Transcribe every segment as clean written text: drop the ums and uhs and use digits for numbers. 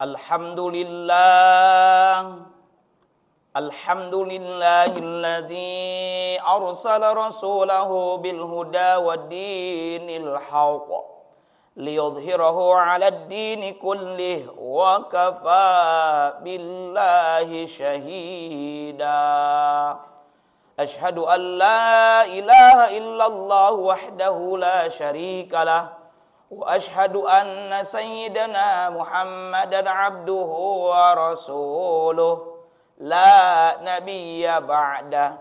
Alhamdulillah. Alhamdulillahilladzi arsala rasulahu bil huda waddinil haqq liyudhhirahu 'alad dini kullih wa kafa billahi shahida. Ashhadu an la ilaha illallah wahdahu la syarikalah wa ashhadu anna sayyidana Muhammadan abduhu wa rasuluh la nabiyya ba'da.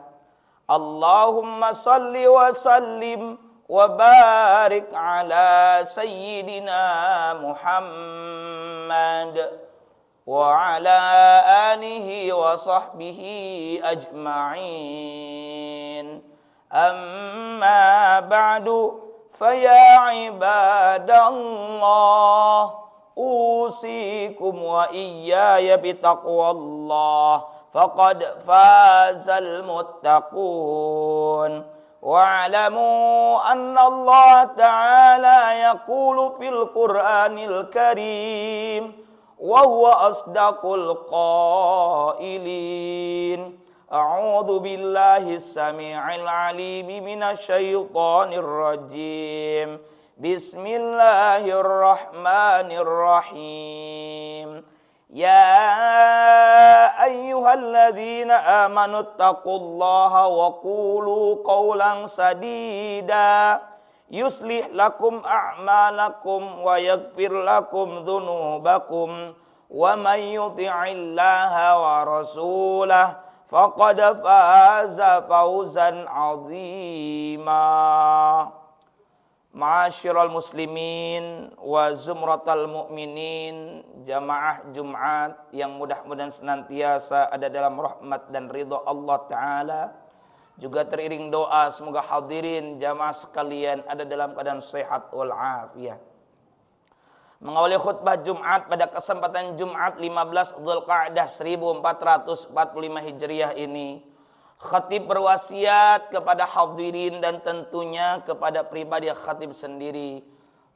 Allahumma salli wa sallim wa barik ala sayyidina Muhammad wa ala alihi wa sahbihi ajma'in. Amma ba'du, faya ibadallah, usikum wa iyaya bitaqwallah, faqad fazal muttaqun. Wa'lamu anna Allah ta'ala yaqulu fil Qur'anil Karim wa huwa asdaqul qailin. A'udzu billahi as-sami'il 'alim minasy syaithanir rajim. Bismillahirrahmanirrahim. Ya ayyuhalladzina amanu taqullaha wa qulu qawlan sadida yuslih lakum a'malakum wa yaghfir lakum dhunubakum wa may yuti'illaha wa rasulahu faqad faza fawzan 'azima. Ma'asyiral muslimin wa zumratal mu'minin, jamaah Jumat yang mudah-mudahan senantiasa ada dalam rahmat dan ridha Allah Ta'ala. Juga teriring doa semoga hadirin jamaah sekalian ada dalam keadaan sehat wal afiyah. Mengawali khutbah Jumat pada kesempatan Jumat 15 Dzulqa'dah 1445 Hijriah ini, khatib berwasiat kepada hadirin dan tentunya kepada pribadi khatib sendiri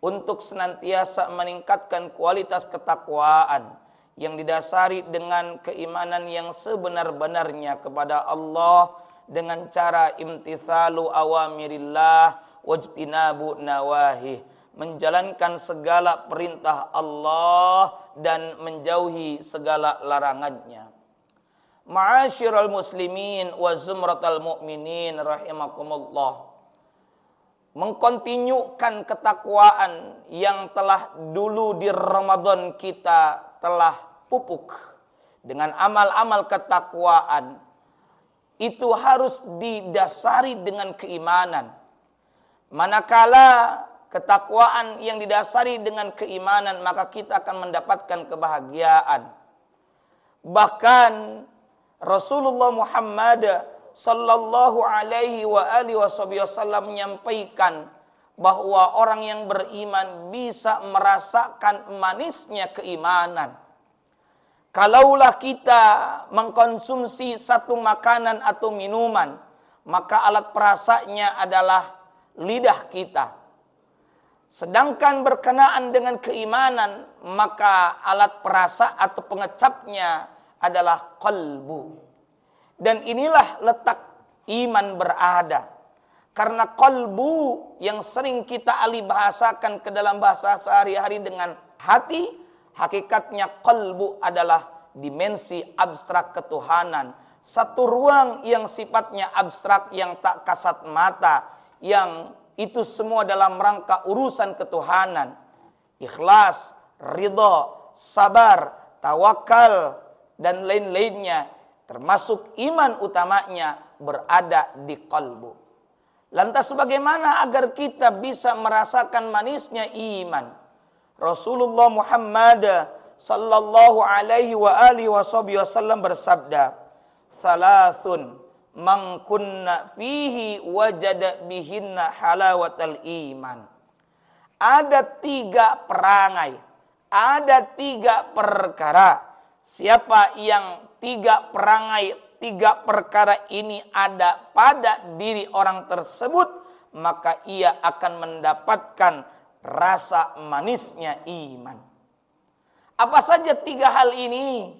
untuk senantiasa meningkatkan kualitas ketakwaan yang didasari dengan keimanan yang sebenar-benarnya kepada Allah dengan cara imtithalu awamirillah wajtinabu nawahih, menjalankan segala perintah Allah dan menjauhi segala larangannya. Ma'asyiral muslimin wa zumratal mu'minin rahimakumullah, mengkontinyukan ketakwaan yang telah dulu di Ramadan kita telah pupuk dengan amal-amal ketakwaan itu harus didasari dengan keimanan. Manakala ketakwaan yang didasari dengan keimanan, maka kita akan mendapatkan kebahagiaan. Bahkan Rasulullah Muhammad sallallahu alaihi wa alihi wasallam menyampaikan bahwa orang yang beriman bisa merasakan manisnya keimanan. Kalaulah kita mengkonsumsi satu makanan atau minuman, maka alat perasanya adalah lidah kita. Sedangkan berkenaan dengan keimanan, maka alat perasa atau pengecapnya adalah qalbu. Dan inilah letak iman berada. Karena qalbu yang sering kita alih bahasakan ke dalam bahasa sehari-hari dengan hati, hakikatnya qalbu adalah dimensi abstrak ketuhanan. Satu ruang yang sifatnya abstrak, yang tak kasat mata, yang itu semua dalam rangka urusan ketuhanan. Ikhlas, ridha, sabar, tawakal, dan lain-lainnya, termasuk iman utamanya berada di qalbu. Lantas bagaimana agar kita bisa merasakan manisnya iman? Rasulullah Muhammad sallallahu alaihi wa alihi wasallam bersabda, "Thalathun man kunna fihi wajada bihinna halawatal iman." Ada 3 perangai, ada 3 perkara. Siapa yang 3 perangai, 3 perkara ini ada pada diri orang tersebut, maka ia akan mendapatkan rasa manisnya iman. Apa saja 3 hal ini?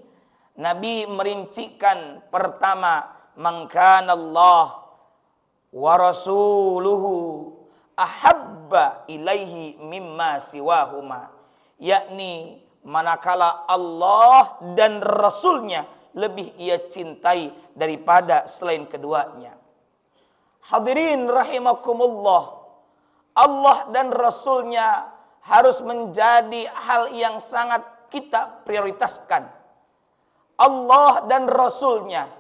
Nabi merincikan pertama, man kana Allah wa rasuluhu ahabba ilaihi mimma siwahuma, yakni manakala Allah dan Rasulnya lebih ia cintai daripada selain keduanya. Hadirin rahimakumullah, Allah dan Rasulnya harus menjadi hal yang sangat kita prioritaskan. Allah dan Rasulnya.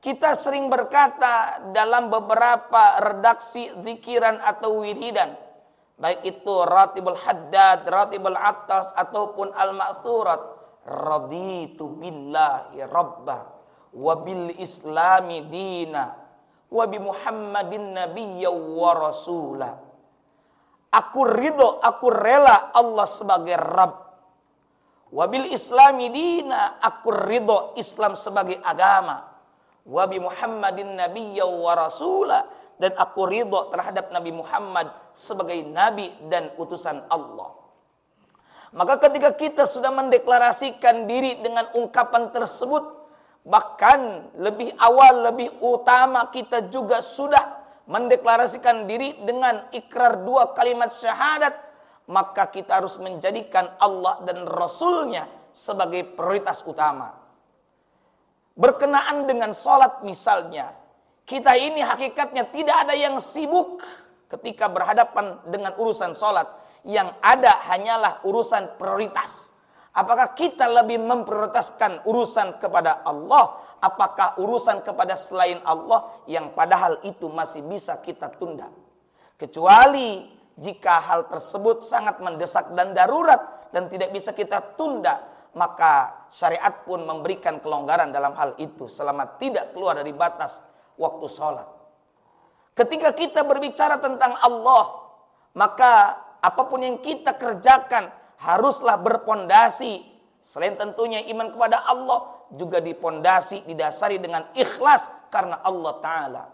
Kita sering berkata dalam beberapa redaksi zikiran atau wiridan, baik itu Ratibul Haddad, Ratibul Attas ataupun Al-Ma'thurat, raditu billahi rabba wa bil islami dina wa bi Muhammadin nabiyya wa rasula. Aku ridho, aku rela Allah sebagai Rabb. Wabil islami dina, aku ridho Islam sebagai agama. Wabi Muhammadin nabiyya wa rasula, dan aku ridho terhadap Nabi Muhammad sebagai nabi dan utusan Allah. Maka ketika kita sudah mendeklarasikan diri dengan ungkapan tersebut, bahkan lebih awal, lebih utama kita juga sudah mendeklarasikan diri dengan ikrar 2 kalimat syahadat, maka kita harus menjadikan Allah dan Rasulnya sebagai prioritas utama. Berkenaan dengan sholat misalnya, kita ini hakikatnya tidak ada yang sibuk ketika berhadapan dengan urusan sholat. Yang ada hanyalah urusan prioritas. Apakah kita lebih memprioritaskan urusan kepada Allah, apakah urusan kepada selain Allah, yang padahal itu masih bisa kita tunda. Kecuali jika hal tersebut sangat mendesak dan darurat dan tidak bisa kita tunda, maka syariat pun memberikan kelonggaran dalam hal itu selama tidak keluar dari batas waktu sholat. Ketika kita berbicara tentang Allah, maka apapun yang kita kerjakan haruslah berpondasi, selain tentunya iman kepada Allah, juga dipondasi, didasari dengan ikhlas karena Allah Ta'ala.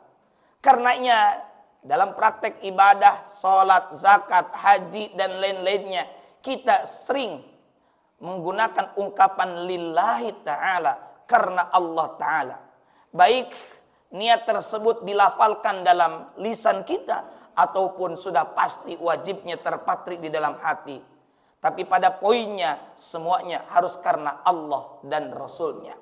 Karenanya dalam praktek ibadah, sholat, zakat, haji, dan lain-lainnya, kita sering menggunakan ungkapan lillahi ta'ala, karena Allah Ta'ala. Baik niat tersebut dilafalkan dalam lisan kita, ataupun sudah pasti wajibnya terpatri di dalam hati. Tapi pada poinnya, semuanya harus karena Allah dan Rasulnya.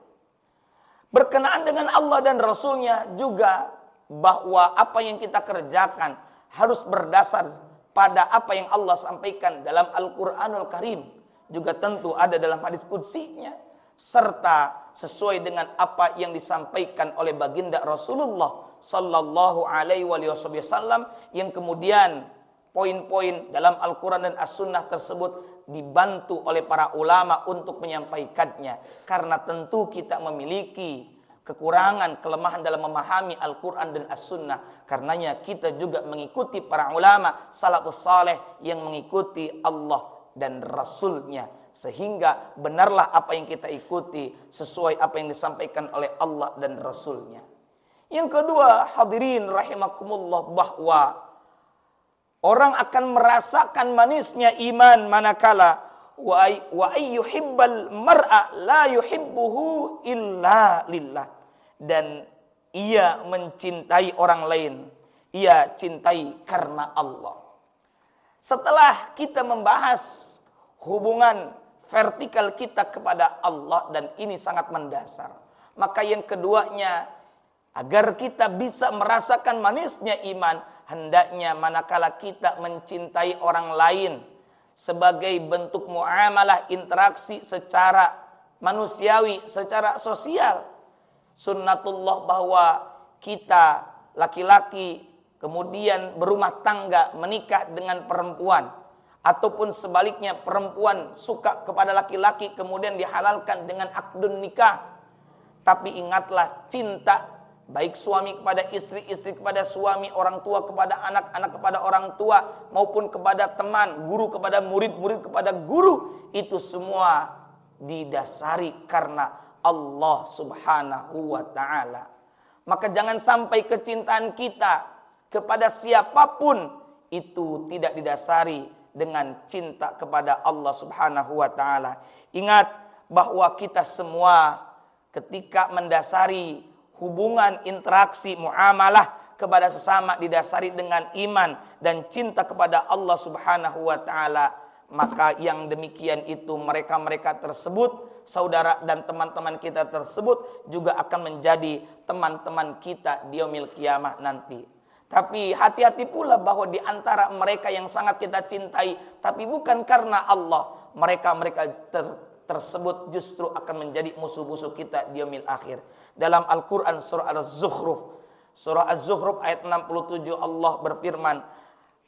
Berkenaan dengan Allah dan Rasulnya juga, bahwa apa yang kita kerjakan harus berdasar pada apa yang Allah sampaikan dalam Al-Quranul Karim, juga tentu ada dalam hadis qudsinya, serta sesuai dengan apa yang disampaikan oleh baginda Rasulullah Sallallahu Alaihi Wasallam, yang kemudian poin-poin dalam Al-Quran dan As-Sunnah tersebut dibantu oleh para ulama untuk menyampaikannya, karena tentu kita memiliki kekurangan, kelemahan dalam memahami Al-Quran dan As-Sunnah. Karenanya kita juga mengikuti para ulama salafus saleh yang mengikuti Allah dan Rasulnya, sehingga benarlah apa yang kita ikuti sesuai apa yang disampaikan oleh Allah dan Rasulnya. Yang kedua, hadirin rahimakumullah, bahwa orang akan merasakan manisnya iman manakala wa ayyuhibbal mar'a la yuhibbuhu illa lillah, dan ia mencintai orang lain, ia cintai karena Allah. Setelah kita membahas hubungan vertikal kita kepada Allah, dan ini sangat mendasar, maka yang keduanya, agar kita bisa merasakan manisnya iman, hendaknya manakala kita mencintai orang lain sebagai bentuk muamalah, interaksi secara manusiawi, secara sosial. Sunnatullah bahwa kita laki-laki kemudian berumah tangga, menikah dengan perempuan, ataupun sebaliknya perempuan suka kepada laki-laki kemudian dihalalkan dengan akdun nikah. Tapi ingatlah, cinta baik suami kepada istri, istri kepada suami, orang tua kepada anak, anak kepada orang tua, maupun kepada teman, guru kepada murid, murid kepada guru, itu semua didasari karena Allah Subhanahu wa ta'ala. Maka jangan sampai kecintaan kita kepada siapapun itu tidak didasari dengan cinta kepada Allah Subhanahu wa taala. Ingat bahwa kita semua ketika mendasari hubungan interaksi muamalah kepada sesama didasari dengan iman dan cinta kepada Allah Subhanahu wa taala, maka yang demikian itu mereka-mereka tersebut, saudara dan teman-teman kita tersebut juga akan menjadi teman-teman kita di yaumil qiyamah nanti. Tapi hati-hati pula bahwa di antara mereka yang sangat kita cintai, tapi bukan karena Allah, mereka-mereka tersebut justru akan menjadi musuh-musuh kita di yaumil akhir. Dalam Al-Quran surah Az-Zukhruf ayat 67 Allah berfirman,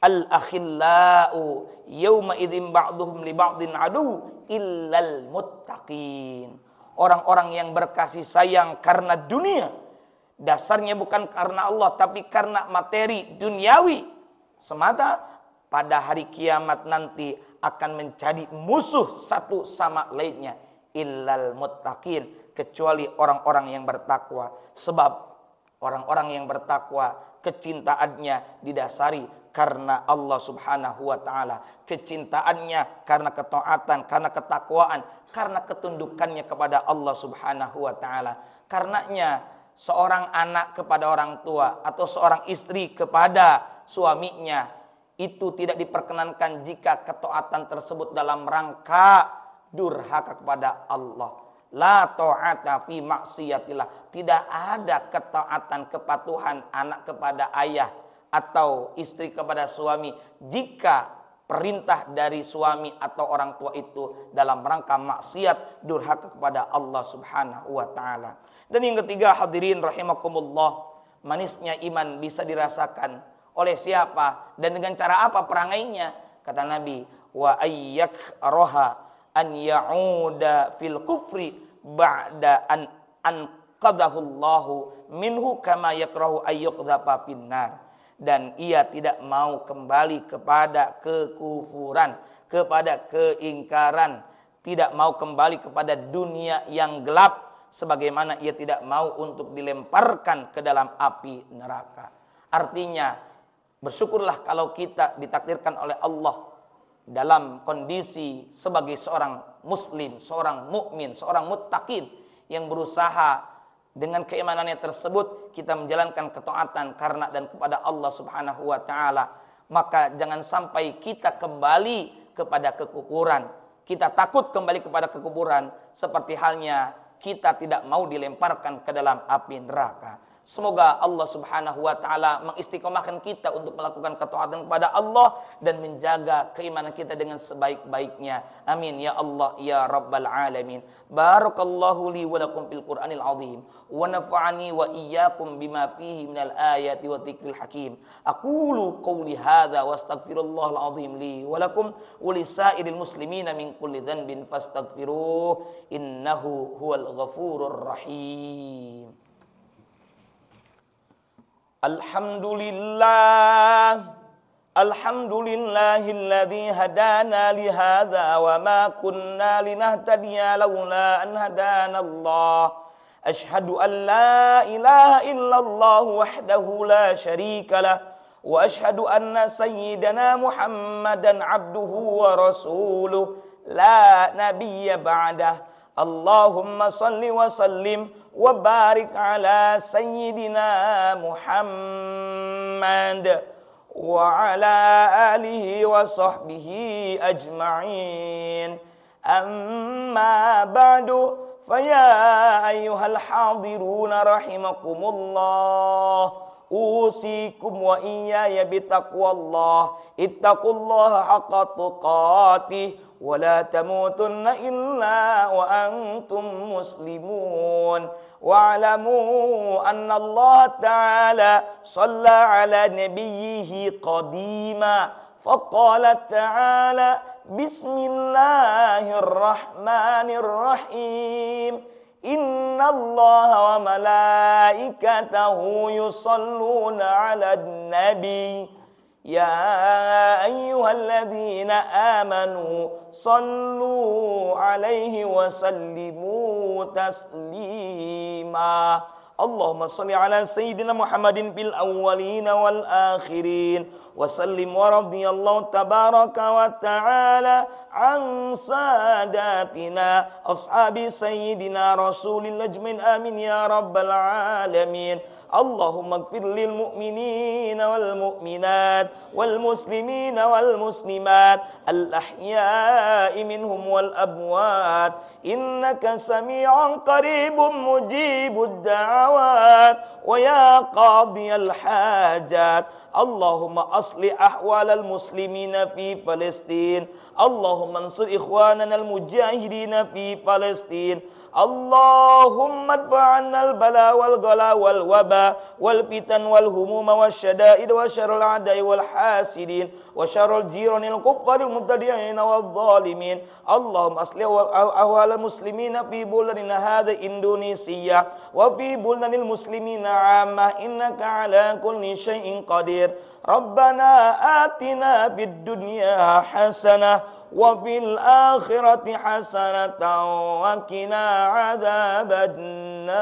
Al-akhillau yawma idzin ba'duhum li ba'din adu illal muttaqin. Orang-orang yang berkasih sayang karena dunia, dasarnya bukan karena Allah tapi karena materi duniawi semata, pada hari kiamat nanti akan menjadi musuh satu sama lainnya, illal muttaqin, kecuali orang-orang yang bertakwa. Sebab orang-orang yang bertakwa kecintaannya didasari karena Allah Subhanahu wa taala, kecintaannya karena ketaatan, karena ketakwaan, karena ketundukannya kepada Allah Subhanahu wa taala. Karenanya seorang anak kepada orang tua atau seorang istri kepada suaminya itu tidak diperkenankan jika ketaatan tersebut dalam rangka durhaka kepada Allah. La ta'ata fi maksiatillah. Tidak ada ketaatan kepatuhan anak kepada ayah atau istri kepada suami jika perintah dari suami atau orang tua itu dalam rangka maksiat durhaka kepada Allah Subhanahu wa taala. Dan yang ketiga, hadirin rahimakumullah, manisnya iman bisa dirasakan oleh siapa dan dengan cara apa perangainya? Kata Nabi, wa ayyak roha an ya'uda fil kufri ba'da an anqadahullahu minhu kama yakrahu ayyuqdhafa finnar. Dan ia tidak mau kembali kepada kekufuran, kepada keingkaran, tidak mau kembali kepada dunia yang gelap, sebagaimana ia tidak mau untuk dilemparkan ke dalam api neraka. Artinya, bersyukurlah kalau kita ditakdirkan oleh Allah dalam kondisi sebagai seorang muslim, seorang mukmin, seorang muttaqin yang berusaha dengan keimanannya tersebut kita menjalankan ketaatan karena dan kepada Allah Subhanahu wa taala. Maka jangan sampai kita kembali kepada kekufuran. Kita takut kembali kepada kekufuran seperti halnya kita tidak mau dilemparkan ke dalam api neraka. Semoga Allah Subhanahu wa taala mengistiqomahkan kita untuk melakukan ketaatan kepada Allah dan menjaga keimanan kita dengan sebaik-baiknya. Amin ya Allah ya rabbal alamin. Barakallahu li wa lakum fil Qur'anil azim wa nafa'ani wa iyyakum bima fihi minal ayati wa dzikril hakim. Aqulu qawli hadza wa astaghfirullahal azim li wa lakum wa lisairil muslimina min kulli dhanbin fastaghfiruh innahu huwal ghafurur rahim. Alhamdulillah, alhamdulillahilladzi hadana li hadza wa ma kunna linahtadiya laula an hadana Allah. Asyhadu an la ilaha illallah wahdahu la syarika lah wa asyhadu anna sayyidana Muhammadan abduhu wa rasuluh la nabiyya ba'dah. Allahumma salli wa sallim wa barik ala sayyidina Muhammad wa ala alihi wa sahbihi ajma'in. Amma ba'du, faya ayyuhal hadiruna rahimakumullah, usikum wa iyaya bitaqwallah. Ittaqullaha haqqa tuqatih wa la tamutunna illa wa antum muslimun. Wa'lamu anna Allah ta'ala shalla ala nabiyyihi qadima faqala ta'ala bismillahirrahmanirrahim. Inna Allah wa malaikatahu yusalluna ala nabi. Ya ayyuhalladzina amanu sallu alaihi wa sallimu taslima. Allahumma salli ala sayyidina Muhammadin bil awwalina wal akhirin wa sallim wa radiyallahu tabaraka wa ta'ala an sadatina ashabi sayyidina rasulillah ajmain amin ya rabbal alamin. Allahumma ighfir lil mu'minina wal mu'minat wal muslimina wal muslimat al ahya'i minhum wal amwat innaka sami'un qaribun mujibud da'awat wa ya qadiyal hajat. Allahumma asli ahwalal muslimina fi Palestin. Allahumma ansur ikhwanana al mujahidina fi Palestin. Allahumma adfa'anna al-bala wal ghala wal waba wal fitan wal humuma wasyada'id wa syarrul a'da'i wal hasidin wa syarrul jiranil kuffaril mubtadi'in wal zalimin. Allahumma aslih ahwalal muslimina fi buladina hadha Indonesia wa fi buladil muslimina 'ammah innaka 'ala kulli syai'in qadir. Rabbana atina fid dunya hasanah wa fil akhirati hasanatan wa qina adzabannar.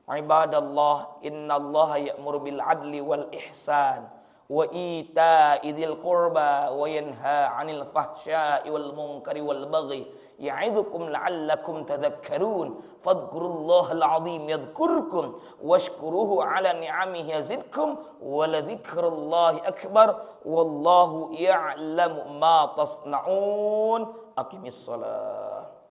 Ibadallah, innallaha ya'muru bil adli wal ihsan wa ita'i dzil qurba wa yanha 'anil fahsya'i wal munkari wal baghi ya'idukum la'allakum tadhakkarun. Fadhkurullahal 'azim yadhkurkum washkuruhu 'ala ni'amihi yazidkum wa ladhikrullahi akbar wallahu ya'lamu ma tasna'un. Aqimis shalah.